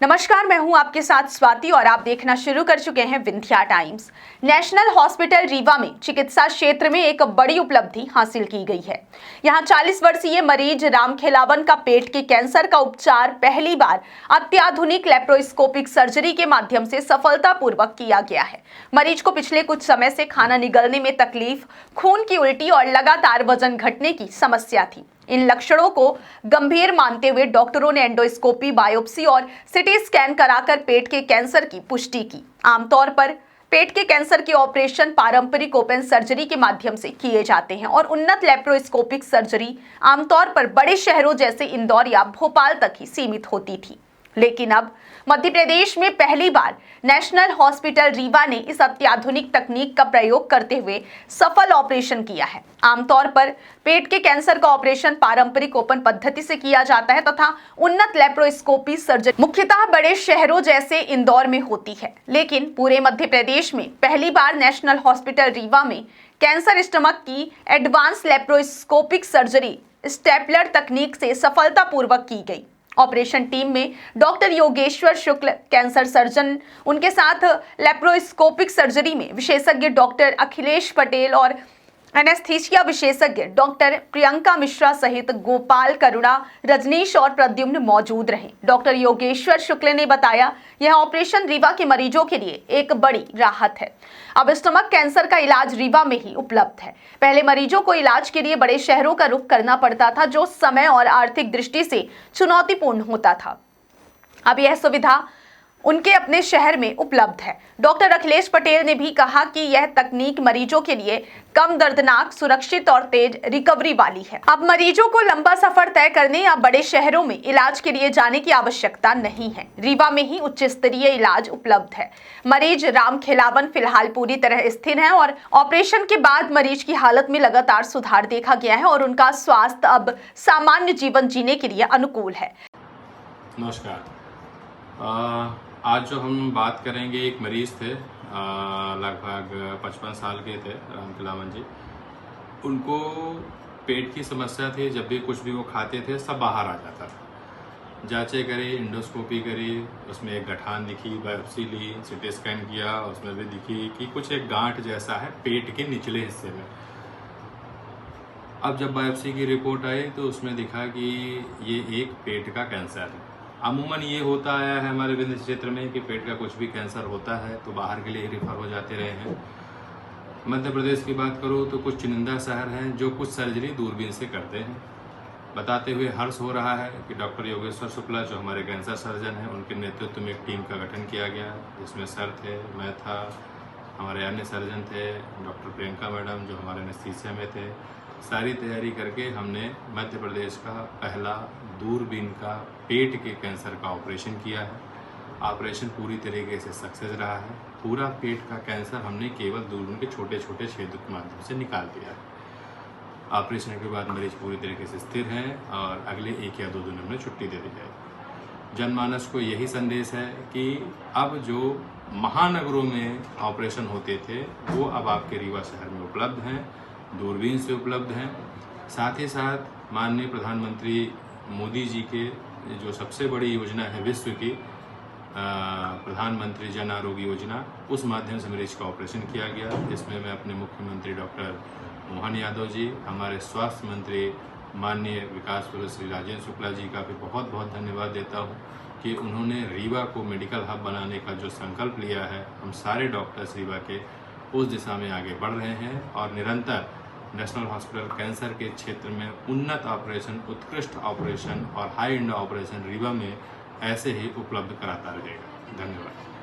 नमस्कार, मैं हूं आपके साथ स्वाति और आप देखना शुरू कर चुके हैं Vindhya times. National hospital Rewa में चिकित्सा क्षेत्र में एक बड़ी उपलब्धि हासिल की गई है। यहां 40 वर्षीय मरीज राम खेलावन का पेट के कैंसर का उपचार पहली बार अत्याधुनिक लेप्रोस्कोपिक सर्जरी के माध्यम से सफलतापूर्वक किया गया है। मरीज को पिछले कुछ समय से खाना निगलने में तकलीफ, खून की उल्टी और लगातार वजन घटने की समस्या थी। इन लक्षणों को गंभीर मानते हुए डॉक्टरों ने एंडोस्कोपी, बायोप्सी और सिटी स्कैन कराकर पेट के कैंसर की पुष्टि की। आमतौर पर पेट के कैंसर के ऑपरेशन पारंपरिक ओपन सर्जरी के माध्यम से किए जाते हैं और उन्नत लेप्रोस्कोपिक सर्जरी आमतौर पर बड़े शहरों जैसे इंदौर या भोपाल तक ही सीमित होती थी। लेकिन अब मध्य प्रदेश में पहली बार नेशनल हॉस्पिटल रीवा ने इस अत्याधुनिक तकनीक का प्रयोग करते हुए सफल ऑपरेशन किया है। आमतौर पर पेट के कैंसर का ऑपरेशन पारंपरिक ओपन पद्धति से किया जाता है तथा उन्नत लेप्रोस्कोपी सर्जरी मुख्यतः बड़े शहरों जैसे इंदौर में होती है। लेकिन पूरे मध्य प्रदेश में पहली बार नेशनल हॉस्पिटल रीवा में कैंसर स्टमक की एडवांस लेप्रोस्कोपिक सर्जरी स्टेपलर तकनीक से सफलतापूर्वक की गई। ऑपरेशन टीम में डॉक्टर योगेश्वर शुक्ल कैंसर सर्जन, उनके साथ लेप्रोस्कोपिक सर्जरी में विशेषज्ञ डॉक्टर अखिलेश पटेल और एनेस्थीसिया विशेषज्ञ डॉक्टर प्रियंका मिश्रा सहित गोपाल, करुणा, रजनीश और प्रद्युम्न मौजूद रहे। डॉक्टर योगेश्वर शुक्ल ने बताया, यह ऑपरेशन रीवा के मरीजों के लिए एक बड़ी राहत है। अब स्टमक कैंसर का इलाज रीवा में ही उपलब्ध है। पहले मरीजों को इलाज के लिए बड़े शहरों का रुख करना पड़ता था, जो समय और आर्थिक दृष्टि से चुनौतीपूर्ण होता था। अब यह सुविधा उनके अपने शहर में उपलब्ध है। डॉक्टर अखिलेश पटेल ने भी कहा कि यह तकनीक मरीजों के लिए कम दर्दनाक, सुरक्षित और तेज रिकवरी वाली है। अब मरीजों को लंबा सफर तय करने या बड़े शहरों में इलाज के लिए जाने की आवश्यकता नहीं है। रीवा में ही उच्च स्तरीय इलाज उपलब्ध है। मरीज राम खेलावन फिलहाल पूरी तरह स्थिर हैं और ऑपरेशन के बाद मरीज की हालत में लगातार सुधार देखा गया है और उनका स्वास्थ्य अब सामान्य जीवन जीने के लिए अनुकूल है। नमस्कार। आज जो हम बात करेंगे, एक मरीज थे, लगभग 55 साल के थे, राम खेलावन जी। उनको पेट की समस्या थी। जब भी कुछ भी वो खाते थे सब बाहर आ जाता था। जांचें करी, एंडोस्कोपी करी, उसमें एक गठान दिखी, बायोप्सी ली, सिटी स्कैन किया, उसमें भी दिखी कि कुछ एक गांठ जैसा है पेट के निचले हिस्से में। अब जब बायोप्सी की रिपोर्ट आई तो उसमें दिखा कि ये एक पेट का कैंसर है। अमूमन ये होता आया है हमारे विंध्य क्षेत्र में कि पेट का कुछ भी कैंसर होता है तो बाहर के लिए रिफर हो जाते रहे हैं। मध्य प्रदेश की बात करूँ तो कुछ चुनिंदा शहर हैं जो कुछ सर्जरी दूरबीन से करते हैं। बताते हुए हर्ष हो रहा है कि डॉक्टर योगेश्वर शुक्ला जो हमारे कैंसर सर्जन हैं, उनके नेतृत्व में एक टीम का गठन किया गया, जिसमें सर थे, मैं था, हमारे अन्य सर्जन थे, डॉक्टर प्रियंका मैडम जो हमारे एनेस्थीसिया में थे। सारी तैयारी करके हमने मध्य प्रदेश का पहला दूरबीन का पेट के कैंसर का ऑपरेशन किया है। ऑपरेशन पूरी तरीके से सक्सेस रहा है। पूरा पेट का कैंसर हमने केवल दूरबीन के छोटे छोटे छेदों के माध्यम से निकाल दिया है। ऑपरेशन के बाद मरीज पूरी तरीके से स्थिर हैं और अगले 1 या 2 दिनों में छुट्टी दे दी जाएगी। जनमानस को यही संदेश है कि अब जो महानगरों में ऑपरेशन होते थे वो अब आपके रीवा शहर में उपलब्ध हैं, दूरबीन से उपलब्ध हैं। साथ ही साथ माननीय प्रधानमंत्री मोदी जी के जो सबसे बड़ी योजना है विश्व की, प्रधानमंत्री जन आरोग्य योजना, उस माध्यम से मरीज का ऑपरेशन किया गया। इसमें मैं अपने मुख्यमंत्री डॉक्टर मोहन यादव जी, हमारे स्वास्थ्य मंत्री माननीय विकास पुरुष श्री राजेंद्र शुक्ला जी का भी बहुत बहुत धन्यवाद देता हूँ कि उन्होंने रीवा को मेडिकल हब बनाने का जो संकल्प लिया है, हम सारे डॉक्टर्स रीवा के उस दिशा में आगे बढ़ रहे हैं और निरंतर नेशनल हॉस्पिटल कैंसर के क्षेत्र में उन्नत ऑपरेशन, उत्कृष्ट ऑपरेशन और हाई एंड ऑपरेशन रीवा में ऐसे ही उपलब्ध कराता रहेगा। धन्यवाद।